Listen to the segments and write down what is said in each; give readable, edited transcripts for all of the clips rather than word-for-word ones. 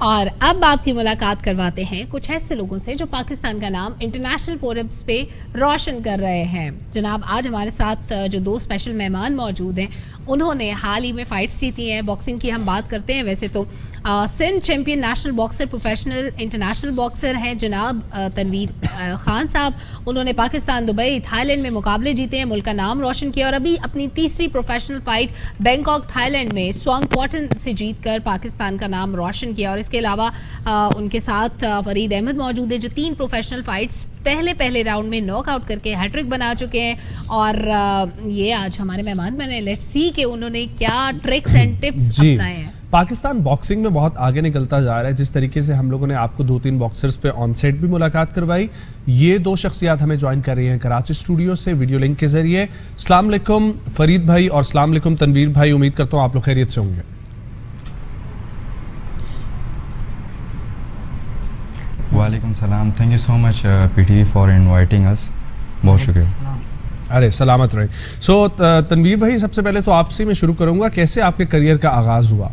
और अब आपकी मुलाकात करवाते हैं कुछ ऐसे लोगों से जो पाकिस्तान का नाम इंटरनेशनल फोरम्स पे रोशन कर रहे हैं। जनाब, आज हमारे साथ जो दो स्पेशल मेहमान मौजूद हैं, उन्होंने हाल ही में फाइट्स जीती हैं। बॉक्सिंग की हम बात करते हैं, वैसे तो Sindh champion national boxer, professional international boxer हैं जनाब तनवीर खान साहब। उन्होंने पाकिस्तान, दुबई, थाईलैंड में मुकाबले जीते हैं, मुल्क का नाम रोशन किया और अभी अपनी तीसरी प्रोफेशनल फाइट बैंकॉक थाईलैंड में स्वांगपोर्टन से जीतकर पाकिस्तान का नाम रोशन किया। और इसके अलावा उनके साथ फरीद अहमद मौजूद है जो 3 प्रोफेशनल फाइट्स पहले राउंड में नॉकआउट करके हैट्रिक बना चुके हैं। और ये आज हमारे मेहमान बने। लेट्स सी कि उन्होंने क्या ट्रिक्स एंड टिप्स अपनाए हैं। पाकिस्तान बॉक्सिंग में बहुत आगे निकलता जा रहा है। जिस तरीके से हम लोगों ने आपको 2-3 बॉक्सर्स पे ऑन सेट भी मुलाकात करवाई, ये 2 शख्सियात हमें ज्वाइन कर रही हैं कराची स्टूडियो से वीडियो लिंक के जरिए। अस्सलाम वालेकुम फरीद भाई और अस्सलाम वालेकुम तनवीर भाई, उम्मीद करता हूँ आप लोग खैरियत से होंगे। वालेकुम सलाम, thank you so much PTV for inviting us. बहुत शुक्रिया। अरे सलामत रहे। सो तनवीर भाई, सबसे पहले तो आपसे मैं शुरू करूंगा, कैसे आपके करियर का आगाज हुआ?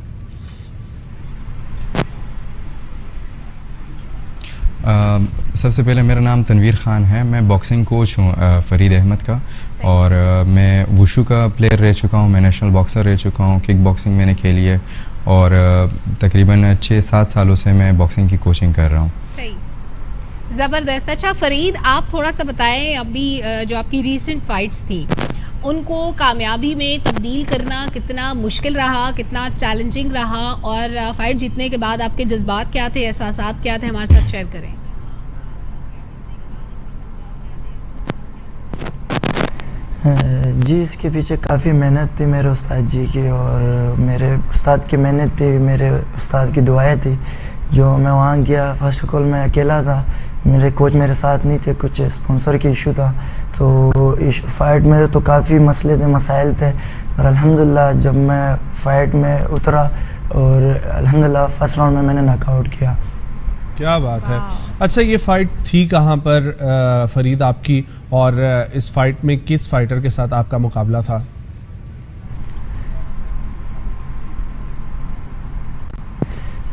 सबसे पहले मेरा नाम तनवीर ख़ान है। मैं बॉक्सिंग कोच हूँ फरीद अहमद का, और मैं वुशु का प्लेयर रह चुका हूँ, मैं नेशनल बॉक्सर रह चुका हूँ, किक बॉक्सिंग मैंने खेली है और तकरीबन 6-7 सालों से मैं बॉक्सिंग की कोचिंग कर रहा हूँ। सही, ज़बरदस्त। अच्छा फरीद, आप थोड़ा सा बताएं, अभी जो आपकी रीसेंट फाइट्स थी उनको कामयाबी में तब्दील करना कितना मुश्किल रहा, कितना चैलेंजिंग रहा, और फाइट जीतने के बाद आपके जज्बात क्या थे, एहसासात क्या थे, हमारे साथ शेयर करें। जी, इसके पीछे काफ़ी मेहनत थी मेरे उस्ताद जी की, और मेरे उस्ताद की मेहनत थी, मेरे उस्ताद की दुआएं थी। जो मैं वहाँ गया, फर्स्ट ऑफ ऑल मैं अकेला था, मेरे कोच मेरे साथ नहीं थे, कुछ स्पॉन्सर की इशू था। तो इस फाइट में तो काफ़ी मसले थे, मसाइल थे, और अल्हम्दुलिल्लाह जब मैं फ़ाइट में उतरा और अल्हम्दुलिल्लाह फर्स्ट राउंड में मैंने नॉकआउट किया। क्या बात है। अच्छा, ये फाइट थी कहाँ पर फरीद आपकी, और इस फाइट में किस फाइटर के साथ आपका मुकाबला था?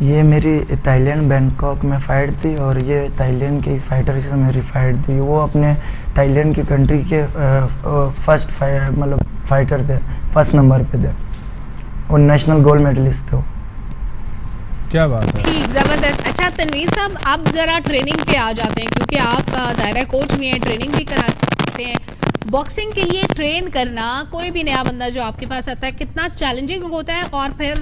ये मेरी थाईलैंड बैंकॉक में फ़ाइट थी, और ये थाईलैंड की फाइटर से मेरी फ़ाइट थी। वो अपने थाईलैंड की कंट्री के फर्स्ट मतलब फाइटर थे, फर्स्ट नंबर पे थे, और नेशनल गोल्ड मेडलिस्ट थे। क्या बात है, ठीक, ज़बरदस्त। अच्छा तनवीर साहब, आप ज़रा ट्रेनिंग पे आ जाते हैं, क्योंकि आप ज़ाहिर कोच भी हैं, ट्रेनिंग भी कराते हैं। बॉक्सिंग के लिए ट्रेन करना कोई भी नया बंदा जो आपके पास आता है कितना चैलेंजिंग होता है, और फिर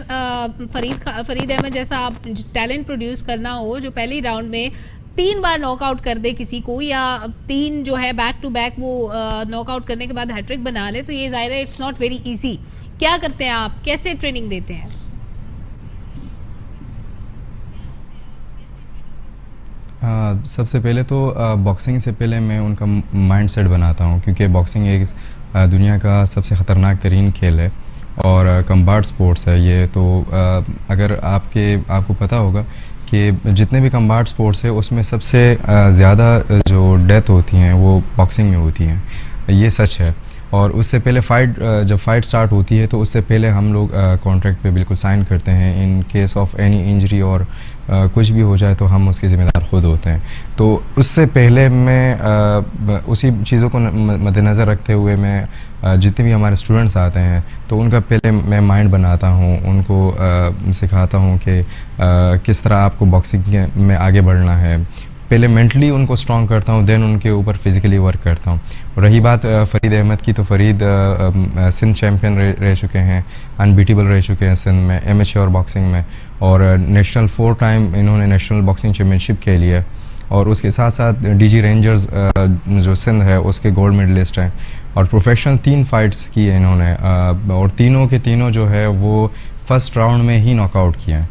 फरीद अहमद जैसा आप टैलेंट प्रोड्यूस करना हो जो पहली राउंड में 3 बार नॉकआउट कर दे किसी को, या 3 जो है बैक टू बैक वो नॉकआउट करने के बाद हैट्रिक बना ले, तो ये ज़ाहिर है इट्स नॉट वेरी ईजी। क्या करते हैं आप, कैसे ट्रेनिंग देते हैं? सबसे पहले तो बॉक्सिंग से पहले मैं उनका माइंड सेट बनाता हूँ, क्योंकि बॉक्सिंग एक दुनिया का सबसे ख़तरनाक तरीन खेल है और कम्बाट स्पोर्ट्स है ये। तो अगर आपको पता होगा कि जितने भी कम्बाट स्पोर्ट्स है उसमें सबसे ज़्यादा जो डेथ होती हैं वो बॉक्सिंग में होती हैं, ये सच है। और उससे पहले जब फाइट स्टार्ट होती है तो उससे पहले हम लोग कॉन्ट्रैक्ट पे बिल्कुल साइन करते हैं, in case of any injury और कुछ भी हो जाए तो हम उसके ज़िम्मेदार खुद होते हैं। तो उससे पहले मैं उसी चीज़ों को मद्देनज़र रखते हुए मैं जितने भी हमारे स्टूडेंट्स आते हैं तो उनका पहले मैं माइंड बनाता हूँ, उनको सिखाता हूँ कि किस तरह आपको बॉक्सिंग में आगे बढ़ना है। पहले मेंटली उनको स्ट्रॉन्ग करता हूँ, देन उनके ऊपर फिज़िकली वर्क करता हूँ। रही बात फरीद अहमद की, तो फरीद सिंध चैम्पियन रह चुके हैं, अनबीटेबल रह चुके हैं सिंध में एमेच्योर बॉक्सिंग में, और नेशनल 4 टाइम इन्होंने नेशनल बॉक्सिंग चैम्पियनशिप खेली है। और उसके साथ साथ डीजी रेंजर्स जो सिंध है उसके गोल्ड मेडलिस्ट हैं, और प्रोफेशनल 3 फाइट्स की है इन्होंने, और तीनों के तीनों जो है वो फर्स्ट राउंड में ही नॉकआउट किए हैं।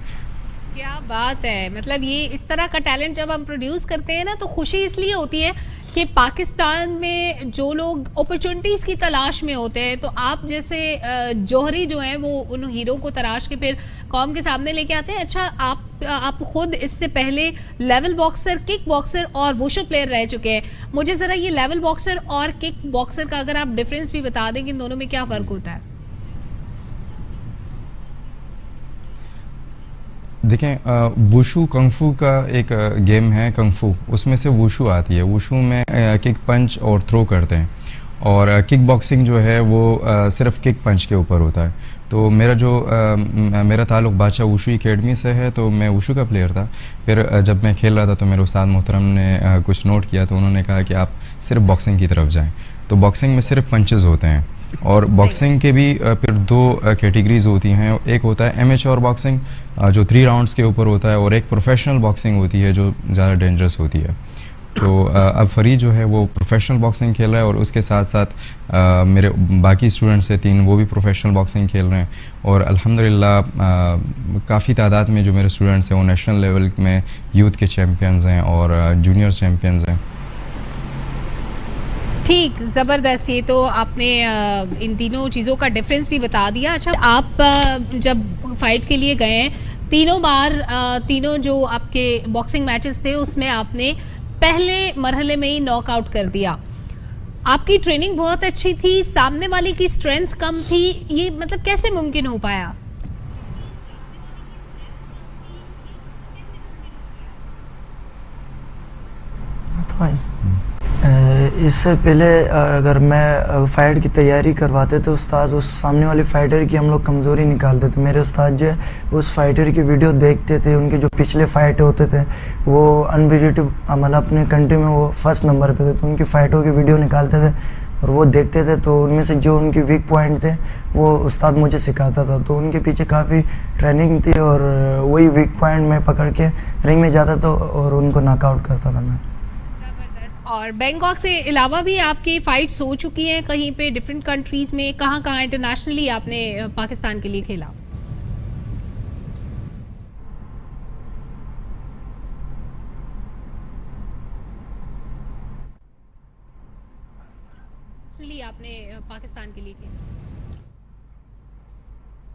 क्या बात है। मतलब ये इस तरह का टैलेंट जब हम प्रोड्यूस करते हैं ना, तो खुशी इसलिए होती है कि पाकिस्तान में जो लोग अपॉर्चुनिटीज़ की तलाश में होते हैं, तो आप जैसे जौहरी जो हैं वो उन हीरो को तराश के फिर कौम के सामने लेके आते हैं। अच्छा, आप खुद इससे पहले लेवल बॉक्सर, किक बॉक्सर और वुशु प्लेयर रह चुके हैं। मुझे ज़रा ये लेवल बॉक्सर और किक बॉक्सर का अगर आप डिफरेंस भी बता दें कि इन दोनों में क्या फ़र्क होता है। देखें, वुशु कंगफू का एक गेम है कंगफू, उसमें से वुशु आती है। वुशु में किक पंच और थ्रो करते हैं, और किक बॉक्सिंग जो है वो सिर्फ किक पंच के ऊपर होता है। तो मेरा ताल्लुक़ बादशाह वुशु एकेडमी से है, तो मैं वुशु का प्लेयर था। फिर जब मैं खेल रहा था तो मेरे उस्ताद मोहतरम ने कुछ नोट किया, तो उन्होंने कहा कि आप सिर्फ बॉक्सिंग की तरफ जाएं। तो बॉक्सिंग में सिर्फ पंचेज़ होते हैं, और बॉक्सिंग के भी फिर दो कैटेगरीज होती हैं। एक होता है एमेच्योर बॉक्सिंग जो 3 राउंड्स के ऊपर होता है, और एक प्रोफेशनल बॉक्सिंग होती है जो ज़्यादा डेंजरस होती है। तो अब फरीद जो है वो प्रोफेशनल बॉक्सिंग खेल रहा है, और उसके साथ साथ मेरे बाकी स्टूडेंट्स हैं 3, वो भी प्रोफेशनल बॉक्सिंग खेल रहे हैं। और अल्हम्दुलिल्लाह काफ़ी तादाद में जो मेरे स्टूडेंट्स हैं वो नेशनल लेवल में यूथ के चैम्पियंस हैं और जूनियर चैम्पियंस हैं। ठीक, ज़बरदस्त। ये तो आपने इन तीनों चीज़ों का डिफरेंस भी बता दिया। अच्छा, आप जब फाइट के लिए गए, तीनों बार तीनों जो आपके बॉक्सिंग मैचेस थे उसमें आपने पहले मरहले में ही नॉकआउट कर दिया। आपकी ट्रेनिंग बहुत अच्छी थी, सामने वाले की स्ट्रेंथ कम थी, ये मतलब कैसे मुमकिन हो पाया? इससे पहले अगर मैं फ़ाइट की तैयारी करवाते तो उस्ताद उस सामने वाले फ़ाइटर की हम लोग कमज़ोरी निकालते थे। मेरे उस्ताद जो है उस फ़ाइटर की वीडियो देखते थे, उनके जो पिछले फ़ाइट होते थे वो अनबिलीटेबल, मतलब अपने कंट्री में वो फर्स्ट नंबर पे थे, तो उनकी फ़ाइटों की वीडियो निकालते थे और वो देखते थे। तो उनमें से जो उनके वीक पॉइंट थे वो उस्ताद मुझे सिखाता था, तो उनके पीछे काफ़ी ट्रेनिंग थी, और वही वीक पॉइंट मैं पकड़ के रिंग में जाता था और उनको नॉकआउट करता था मैं। और बैंकॉक से अलावा भी आपकी फ़ाइट्स हो चुकी हैं कहीं पे डिफरेंट कंट्रीज़ में? कहाँ इंटरनेशनली आपने पाकिस्तान के लिए खेला? आपने पाकिस्तान के लिए खेला?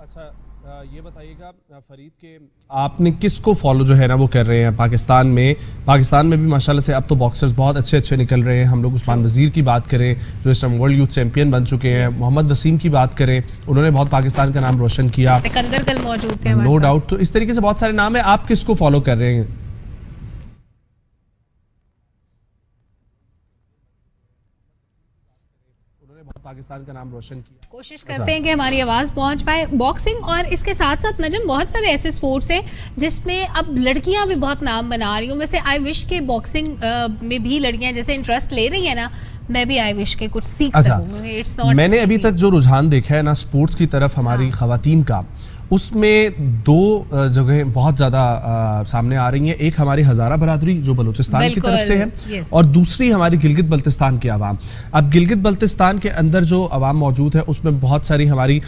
अच्छा, ये बताइएगा फरीद के आपने किसको फॉलो जो है ना वो कर रहे हैं पाकिस्तान में भी माशाल्लाह से अब तो बॉक्सर्स बहुत अच्छे निकल रहे हैं। हम लोग उस्मान वज़ीर की बात करें जो इस टाइम वर्ल्ड यूथ चैंपियन बन चुके हैं, मोहम्मद वसीम की बात करें, उन्होंने बहुत पाकिस्तान का नाम रोशन किया, सिकंदर कल मौजूद थे, नो डाउट। तो इस तरीके से बहुत सारे नाम है, आप किसको फॉलो कर रहे हैं? पाकिस्तान का नाम रोशन किया। कोशिश करते हैं कि हमारी आवाज़ पहुंच पाए। बॉक्सिंग और इसके साथ साथ नजम बहुत सारे ऐसे स्पोर्ट्स हैं जिसमें अब लड़कियां भी बहुत नाम बना रही हूँ। वैसे आई विश के बॉक्सिंग में भी लड़कियां जैसे इंटरेस्ट ले रही है ना, मैं भी आई विश के कुछ सीख सकूं। इट्स नॉट, मैंने अभी तक जो रुझान देखा है ना स्पोर्ट्स की तरफ हमारी खवातीन का, उसमें 2 जगह बहुत ज़्यादा सामने आ रही हैं। एक हमारी हज़ारा बरादरी जो बलूचिस्तान की तरफ से है, और दूसरी हमारी गिलगित बल्तिस्तान की आवाम। अब गिलगित बल्तिस्तान के अंदर जो आवाम मौजूद है उसमें बहुत सारी हमारी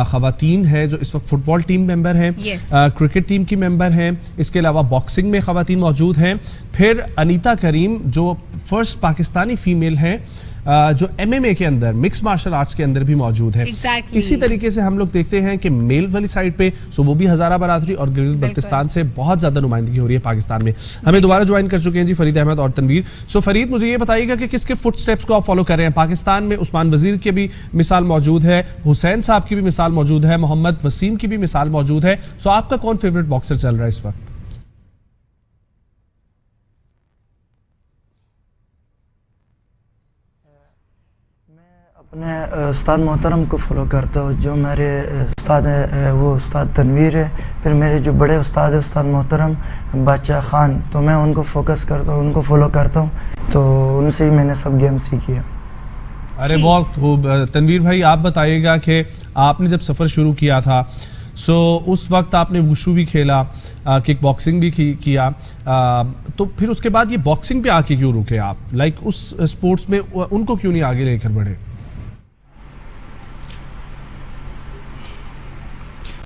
खवातीन हैं जो इस वक्त फुटबॉल टीम मेंबर हैं, क्रिकेट टीम की मेंबर हैं, इसके अलावा बॉक्सिंग में खवातीन मौजूद हैं। फिर अनीता करीम जो फर्स्ट पाकिस्तानी फीमेल हैं जो MMA के अंदर मिक्स मार्शल आर्ट्स के अंदर भी मौजूद है। इसी तरीके से हम लोग देखते हैं कि मेल वाली साइड पे वो भी हज़ारा बरादरी और गिलगित बल्तिस्तान से बहुत ज़्यादा नुमाइंदगी हो रही है पाकिस्तान में। हमें दोबारा ज्वाइन कर चुके हैं जी फरीद अहमद और तनवीर। सो फरीद, मुझे ये बताइएगा कि किसके फुट स्टेप्स को आप फॉलो कर रहे हैं? पाकिस्तान में उस्मान वज़ीर की भी मिसाल मौजूद है, हुसैन साहब की भी मिसाल मौजूद है, मोहम्मद वसीम की भी मिसाल मौजूद है। सो आपका कौन फेवरेट बॉक्सर चल रहा है इस वक्त? अपने उस्ताद मोहतरम को फॉलो करता हूँ। जो मेरे उस्ताद है वो उस्ताद तनवीर है, फिर मेरे जो बड़े उस्ताद है उस्ताद मोहतरम बादशाह खान, तो मैं उनको फोकस करता हूँ, उनको फॉलो करता हूँ, तो उनसे ही मैंने सब गेम सीखी है। अरे बहुत खूब। तनवीर भाई, आप बताइएगा कि आपने जब सफ़र शुरू किया था उस वक्त आपने वुशु भी खेला, किक बॉक्सिंग भी किया, तो फिर उसके बाद ये बॉक्सिंग पे आके क्यों रुके आप? लाइक उस स्पोर्ट्स में उनको क्यों नहीं आगे लेकर बढ़े?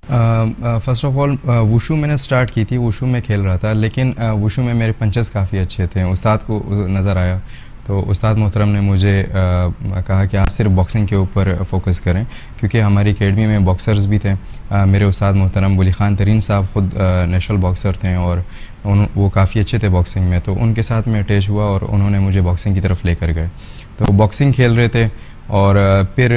फ़र्स्ट ऑफ ऑल वुशु मैंने स्टार्ट की थी, वुशु में खेल रहा था, लेकिन वुशु में मेरे पंचेस काफ़ी अच्छे थे। उस्ताद को नज़र आया तो उस्ताद मोहतरम ने मुझे कहा कि आप सिर्फ बॉक्सिंग के ऊपर फोकस करें, क्योंकि हमारी एकेडमी में बॉक्सर्स भी थे। मेरे उस्ताद मोहतरम वली ख़ान तरीन साहब ख़ुद नेशनल बॉक्सर थे और वो काफ़ी अच्छे थे बॉक्सिंग में, तो उनके साथ मैं अटैच हुआ और उन्होंने मुझे बॉक्सिंग की तरफ लेकर गए। तो बॉक्सिंग खेल रहे थे और फिर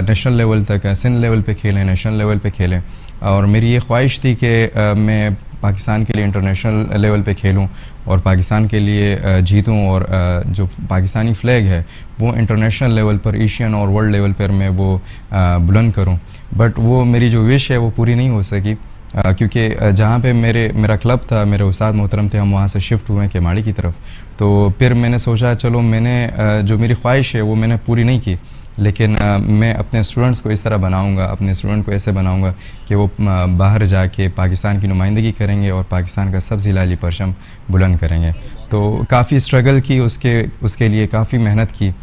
नेशनल लेवल तक, सिंध लेवल पे खेले, नेशनल लेवल पे खेले, और मेरी ये ख्वाहिश थी कि मैं पाकिस्तान के लिए इंटरनेशनल लेवल पे खेलूं और पाकिस्तान के लिए जीतूं और जो पाकिस्तानी फ्लैग है वो इंटरनेशनल लेवल पर, एशियन और वर्ल्ड लेवल पर मैं वो बुलंद करूं। बट वो मेरी जो विश है वो पूरी नहीं हो सकी, क्योंकि जहाँ पे मेरा क्लब था, मेरे उस्ताद मोहतरम थे, हम वहाँ से शिफ्ट हुए केमाड़ी की तरफ। तो फिर मैंने सोचा चलो मैंने जो मेरी ख्वाहिश है वो मैंने पूरी नहीं की, लेकिन मैं अपने स्टूडेंट्स को इस तरह बनाऊंगा, अपने स्टूडेंट को ऐसे बनाऊंगा कि वो बाहर जाके पाकिस्तान की नुमाइंदगी करेंगे और पाकिस्तान का सब्ज़ लाली परचम बुलंद करेंगे। तो काफ़ी स्ट्रगल की, उसके लिए काफ़ी मेहनत की,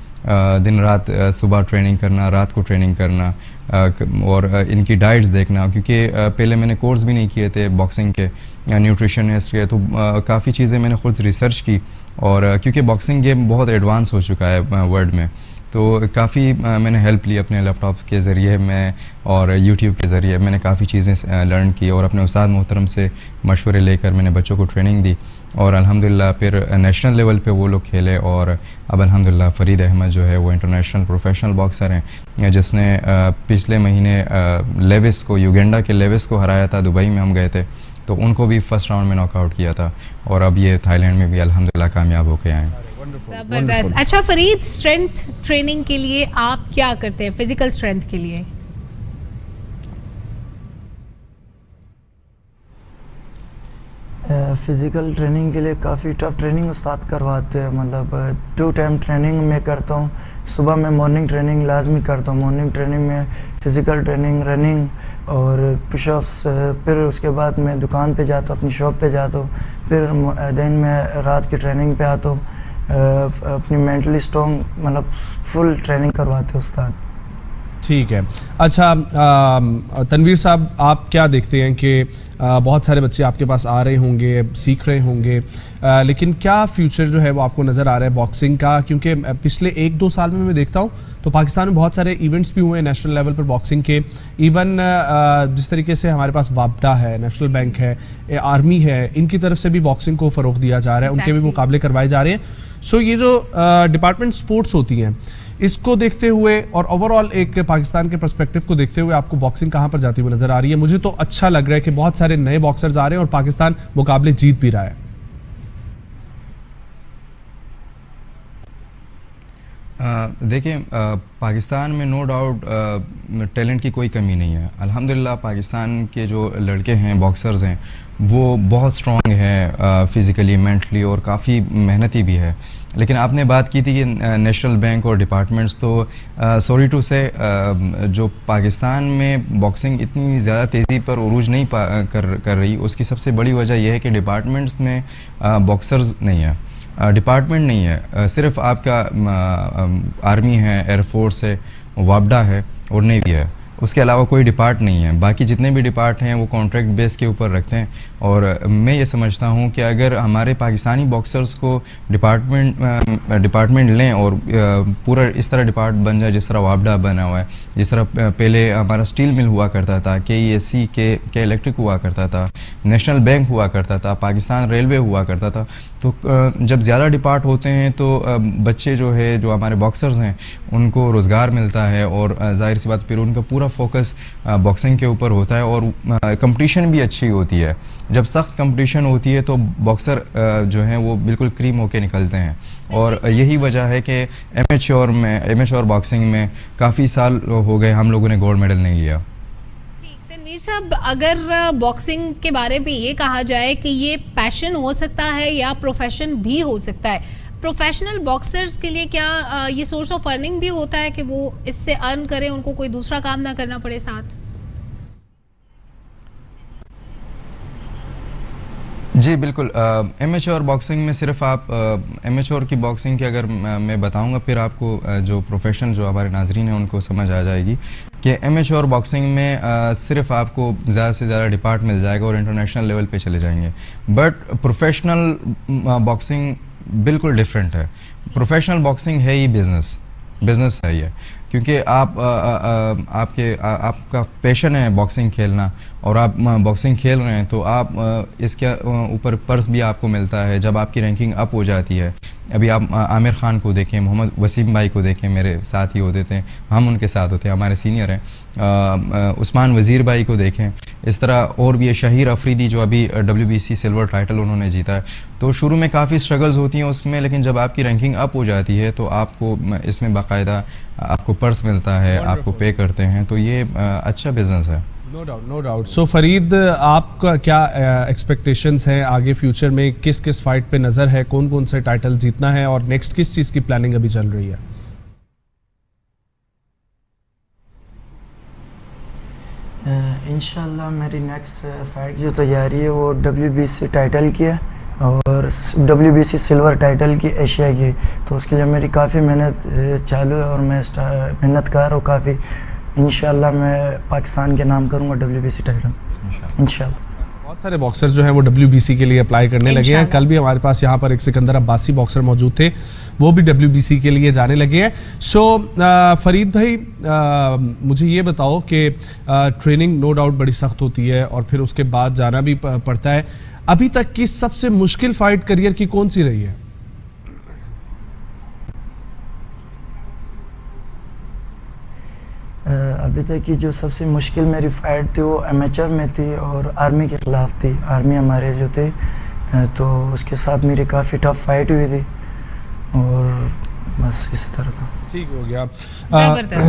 दिन रात, सुबह ट्रेनिंग करना, रात को ट्रेनिंग करना और इनकी डाइट्स देखना, क्योंकि पहले मैंने कोर्स भी नहीं किए थे बॉक्सिंग के, न्यूट्रिशनिस्ट के, तो काफ़ी चीज़ें मैंने खुद रिसर्च की। और क्योंकि बॉक्सिंग गेम बहुत एडवांस हो चुका है वर्ल्ड में, तो काफ़ी मैंने हेल्प ली अपने लैपटॉप के ज़रिए में और यूट्यूब के ज़रिए मैंने काफ़ी चीज़ें लर्न की और अपने उस्ताद मोहतरम से मशवरे लेकर मैंने बच्चों को ट्रेनिंग दी और अल्हम्दुलिल्लाह फिर नेशनल लेवल पे वो लोग खेले। और अब अल्हम्दुलिल्लाह फ़रीद अहमद जो है वो इंटरनेशनल प्रोफेशनल बॉक्सर हैं, जिसने पिछले महीने लेविस को, युगांडा के लेविस को हराया था। दुबई में हम गए थे तो उनको भी फर्स्ट राउंड में नॉकआउट किया था और अब ये थाईलैंड में भी अल्हम्दुलिल्लाह कामयाब होके आए हैं। जबरदस्त। अच्छा फरीद, स्ट्रेंथ ट्रेनिंग के लिए आप क्या करते हैं, फिजिकल स्ट्रेंथ के लिए? फ़िज़िकल ट्रेनिंग के लिए काफ़ी टफ ट्रेनिंग उस्ताद करवाते हैं। मतलब 2 टाइम ट्रेनिंग मैं करता हूँ। सुबह में मॉर्निंग ट्रेनिंग लाजमी करता हूँ। मॉर्निंग ट्रेनिंग में फ़िज़िकल ट्रेनिंग, रनिंग और पुशअप्स। फिर उसके बाद मैं दुकान पे जाता हूँ, अपनी शॉप पे जाता हूँ। फिर दिन में रात की ट्रेनिंग पे आता हूँ। अपनी मेंटली स्ट्रॉन्ग, मतलब फुल ट्रेनिंग करवाते हैं उस्ताद। ठीक है। अच्छा तनवीर साहब, आप क्या देखते हैं कि बहुत सारे बच्चे आपके पास आ रहे होंगे, सीख रहे होंगे, लेकिन क्या फ्यूचर जो है वो आपको नज़र आ रहा है बॉक्सिंग का? क्योंकि पिछले 1-2 साल में मैं देखता हूँ तो पाकिस्तान में बहुत सारे इवेंट्स भी हुए हैं नेशनल लेवल पर बॉक्सिंग के। इवन जिस तरीके से हमारे पास वापडा है, नेशनल बैंक है, आर्मी है, इनकी तरफ से भी बॉक्सिंग को फ़रोग दिया जा रहा है, उनके भी मुकाबले करवाए जा रहे हैं। सो ये जो डिपार्टमेंट स्पोर्ट्स होती हैं, इसको देखते हुए और ओवरऑल एक पाकिस्तान के पर्सपेक्टिव को देखते हुए आपको बॉक्सिंग कहाँ पर जाती हुई नजर आ रही है? मुझे तो अच्छा लग रहा है कि बहुत सारे नए बॉक्सर्स आ रहे हैं और पाकिस्तान मुकाबले जीत भी रहा है। देखिए, पाकिस्तान में नो डाउट टैलेंट की कोई कमी नहीं है। अल्हम्दुलिल्लाह पाकिस्तान के जो लड़के हैं, बॉक्सर्स हैं, वो बहुत स्ट्रॉन्ग है फिज़िकली, मेंटली और काफ़ी मेहनती भी है। लेकिन आपने बात की थी कि नेशनल बैंक और डिपार्टमेंट्स, तो सॉरी टू से जो पाकिस्तान में बॉक्सिंग इतनी ज़्यादा तेज़ी पर उरूज नहीं कर रही, उसकी सबसे बड़ी वजह यह है कि डिपार्टमेंट्स में बॉक्सर्स नहीं है, डिपार्टमेंट नहीं है। सिर्फ आपका आर्मी है, एयरफोर्स है, वापडा है और नेवी है, उसके अलावा कोई डिपार्ट नहीं है। बाकी जितने भी डिपार्ट हैं वो कॉन्ट्रैक्ट बेस के ऊपर रखते हैं। और मैं ये समझता हूँ कि अगर हमारे पाकिस्तानी बॉक्सर्स को डिपार्टमेंट लें और पूरा इस तरह डिपार्ट बन जाए जिस तरह वापडा बना हुआ है, जिस तरह पहले हमारा स्टील मिल हुआ करता था, KESC के इलेक्ट्रिक हुआ करता था, नेशनल बैंक हुआ करता था, पाकिस्तान रेलवे हुआ करता था। तो जब ज़्यादा डिपार्ट होते हैं तो बच्चे जो है, जो हमारे बॉक्सर्स हैं, उनको रोज़गार मिलता है और ज़ाहिर सी बात फिर उनका पूरा फोकस बॉक्सिंग के ऊपर होता है और कंपटीशन भी अच्छी होती है। जब सख्त कंपटीशन होती है तो बॉक्सर जो हैं वो बिल्कुल क्रीम होके निकलते हैं और यही वजह है कि एमेच्योर बॉक्सिंग में काफ़ी साल हो गए हम लोगों ने गोल्ड मेडल नहीं लिया। तनवीर साहब, अगर बॉक्सिंग के बारे में ये कहा जाए कि ये पैशन हो सकता है या प्रोफेशन भी हो सकता है, प्रोफेशनल बॉक्सर्स के लिए क्या ये सोर्स ऑफ अर्निंग भी होता है कि वो इससे अर्न करें, उनको कोई दूसरा काम ना करना पड़े साथ? जी बिल्कुल। एमेच्योर बॉक्सिंग में सिर्फ आप एमेच्योर की बॉक्सिंग की अगर मैं बताऊंगा फिर आपको जो प्रोफेशनल जो हमारे नाजरीन हैं उनको समझ आ जाएगी कि एमेच्योर बॉक्सिंग में सिर्फ आपको ज़्यादा से ज़्यादा डिपार्ट मिल जाएगा और इंटरनेशनल लेवल पे चले जाएंगे। बट प्रोफेशनल बॉक्सिंग बिल्कुल डिफरेंट है। प्रोफेशनल बॉक्सिंग है ही बिज़नेस है ये, क्योंकि आपका पैशन है बॉक्सिंग खेलना और आप बॉक्सिंग खेल रहे हैं तो आप इसके ऊपर पर्स भी आपको मिलता है जब आपकी रैंकिंग अप हो जाती है। अभी आप आमिर खान को देखें, मोहम्मद वसीम भाई को देखें, मेरे साथ ही होते थे, हम उनके साथ होते हैं, हमारे सीनियर हैं। उस्मान वज़ीर भाई को देखें, इस तरह और भी है, शहीर अफरीदी जो अभी WBC सिल्वर टाइटल उन्होंने जीता है। तो शुरू में काफ़ी स्ट्रगल्स होती हैं उसमें, लेकिन जब आपकी रैंकिंग अप हो जाती है तो आपको इसमें बाकायदा आपको पर्स मिलता है, आपको पे करते हैं, तो ये अच्छा बिजनेस है। No doubt, no doubt. So Farid, आपका क्या एक्सपेक्टेशंस हैं आगे फ्यूचर में? किस किस फाइट पे नज़र है, कौन कौन से टाइटल जीतना है और नेक्स्ट किस चीज़ की प्लानिंग अभी चल रही है? इंशाल्लाह मेरी नेक्स्ट फाइट जो तैयारी है वो WBC टाइटल की है और WBC सिल्वर टाइटल की, एशिया की। तो उसके लिए मेरी काफ़ी मेहनत चालू है और मैं मेहनतकार हूँ काफ़ी। इंशाल्लाह मैं पाकिस्तान के नाम करूँगा WBC टाइटल इंशाल्लाह। बहुत सारे बॉक्सर जो हैं वो WBC के लिए अप्लाई करने लगे हैं। कल भी हमारे पास यहाँ पर एक सिकंदर अब्बासी बॉक्सर मौजूद थे, वो भी WBC के लिए जाने लगे हैं। सो फरीद भाई, मुझे ये बताओ कि ट्रेनिंग नो डाउट बड़ी सख्त होती है और फिर उसके बाद जाना भी पड़ता है। अभी तक की सबसे मुश्किल फाइट करियर की कौन सी रही है? अभी तक की जो सबसे मुश्किल मेरी फ़ाइट थी वो एमेचर में थी और आर्मी के ख़िलाफ़ थी। आर्मी हमारे जो थे तो उसके साथ मेरी काफ़ी टफ फाइट हुई थी और बस इसी तरह था। ठीक हो गया।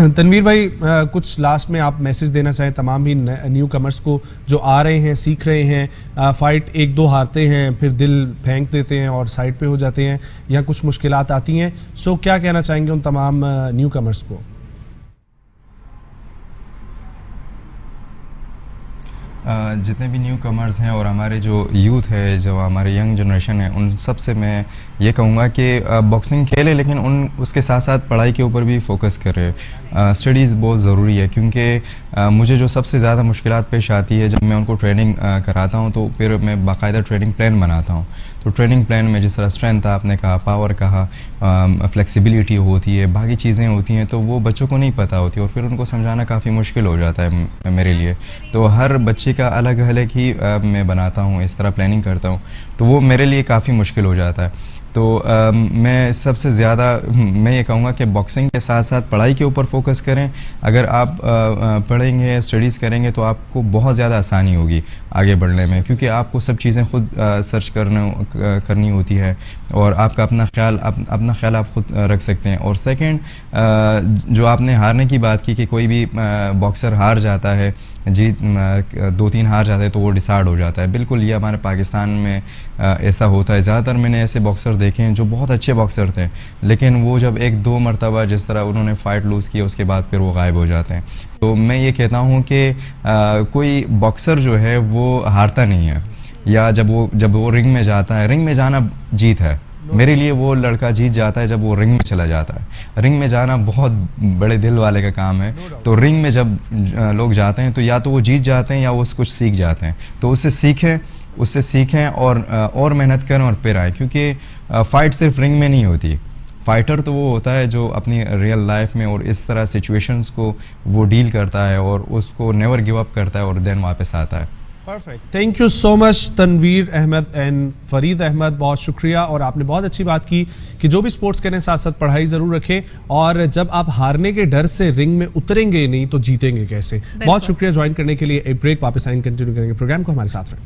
तनवीर भाई, कुछ लास्ट में आप मैसेज देना चाहें तमाम ही न्यू कमर्स को जो आ रहे हैं, सीख रहे हैं, फाइट एक दो हारते हैं फिर दिल फेंक देते हैं और साइड पे हो जाते हैं या कुछ मुश्किलात आती हैं, सो क्या कहना चाहेंगे उन तमाम न्यू कमर्स को? जितने भी न्यू कमर्स हैं और हमारे जो यूथ है, जो हमारे यंग जनरेशन है, उन सब से मैं ये कहूँगा कि बॉक्सिंग खेले लेकिन उसके साथ साथ पढ़ाई के ऊपर भी फोकस करें। स्टडीज़ बहुत ज़रूरी है क्योंकि मुझे जो सबसे ज़्यादा मुश्किलात पेश आती है जब मैं उनको ट्रेनिंग कराता हूँ तो फिर मैं बाकायदा ट्रेनिंग प्लान बनाता हूँ। तो ट्रेनिंग प्लान में जिस तरह स्ट्रेंथ आपने कहा, पावर कहा, फ्लेक्सिबिलिटी होती है, बाकी चीज़ें होती हैं, तो वो बच्चों को नहीं पता होती और फिर उनको समझाना काफ़ी मुश्किल हो जाता है मेरे लिए। तो हर बच्चे का अलग अलग ही मैं बनाता हूँ, इस तरह प्लानिंग करता हूँ, तो वो मेरे लिए काफ़ी मुश्किल हो जाता है। तो मैं सबसे ज़्यादा मैं ये कहूँगा कि बॉक्सिंग के साथ साथ पढ़ाई के ऊपर फोकस करें। अगर आप पढ़ेंगे, स्टडीज़ करेंगे तो आपको बहुत ज़्यादा आसानी होगी आगे बढ़ने में, क्योंकि आपको सब चीज़ें खुद सर्च करनी होती है और आपका अपना ख्याल आप खुद रख सकते हैं। और सेकंड, जो आपने हारने की बात की कि कोई भी बॉक्सर हार जाता है, जीत 2-3 हार जाते हैं तो वो डिसाइड हो जाता है, बिल्कुल ये हमारे पाकिस्तान में ऐसा होता है। ज़्यादातर मैंने ऐसे बॉक्सर देखे हैं जो बहुत अच्छे बॉक्सर थे, लेकिन वो जब 1-2 मरतबा जिस तरह उन्होंने फ़ाइट लूज़ की उसके बाद फिर वो गायब हो जाते हैं। तो मैं ये कहता हूँ कि कोई बॉक्सर जो है वो हारता नहीं है, या जब वो रिंग में जाता है, रिंग में जाना जीत है। मेरे लिए वो लड़का जीत जाता है जब वो रिंग में चला जाता है। रिंग में जाना बहुत बड़े दिल वाले का काम है। तो रिंग में जब लोग जाते हैं तो या तो वो जीत जाते हैं या वो कुछ सीख जाते हैं। तो उससे सीखें और मेहनत करें और फिर आए, क्योंकि फ़ाइट सिर्फ रिंग में नहीं होती। फाइटर तो वो होता है जो अपनी रियल लाइफ में और इस तरह सिचुएशंस को वो डील करता है और उसको नेवर गिव अप करता है और देन वापस आता है। Perfect, thank you so much Tanveer Ahmed and Farid Ahmed, बहुत शुक्रिया। और आपने बहुत अच्छी बात की कि जो भी स्पोर्ट्स करें साथ साथ पढ़ाई ज़रूर रखें, और जब आप हारने के डर से रिंग में उतरेंगे नहीं तो जीतेंगे कैसे। बहुत शुक्रिया ज्वाइन करने के लिए। एक ब्रेक, वापस आएंगे, कंटिन्यू करेंगे प्रोग्राम को, हमारे साथ रहें।